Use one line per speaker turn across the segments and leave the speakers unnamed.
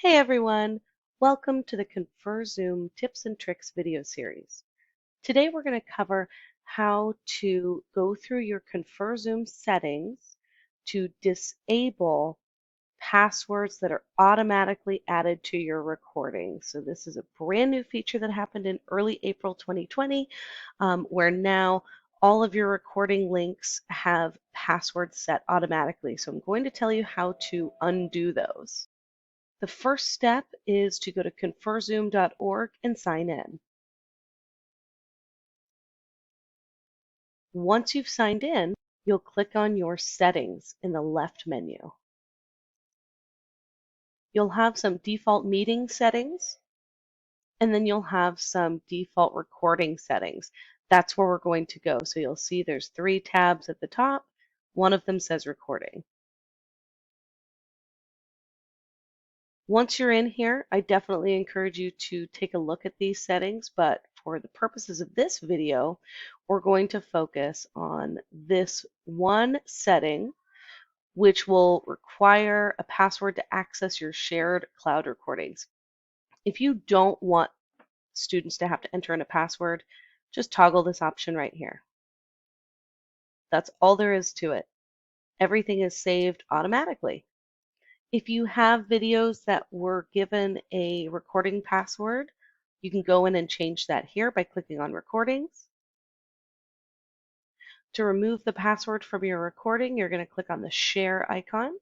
Hey everyone, welcome to the ConferZoom Tips and Tricks video series. Today we're going to cover how to go through your ConferZoom settings to disable passwords that are automatically added to your recording. So this is a brand new feature that happened in early April 2020, where now all of your recording links have passwords set automatically. So I'm going to tell you how to undo those. The first step is to go to conferzoom.org and sign in. Once you've signed in, you'll click on your settings in the left menu. You'll have some default meeting settings, and then you'll have some default recording settings. That's where we're going to go. So you'll see there's 3 tabs at the top. One of them says recording. Once you're in here, I definitely encourage you to take a look at these settings, but for the purposes of this video, we're going to focus on this one setting, which will require a password to access your shared cloud recordings. If you don't want students to have to enter in a password, just toggle this option right here. That's all there is to it. Everything is saved automatically. If you have videos that were given a recording password, you can go in and change that here by clicking on recordings. To remove the password from your recording, you're going to click on the share icon,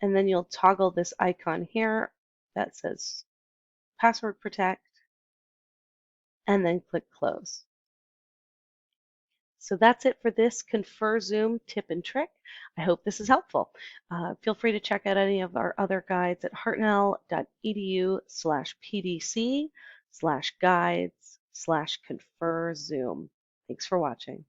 and then you'll toggle this icon here that says password protect, and then click close. So that's it for this ConferZoom tip and trick. I hope this is helpful. Feel free to check out any of our other guides at hartnell.edu/pdc/guides/ConferZoom. Thanks for watching.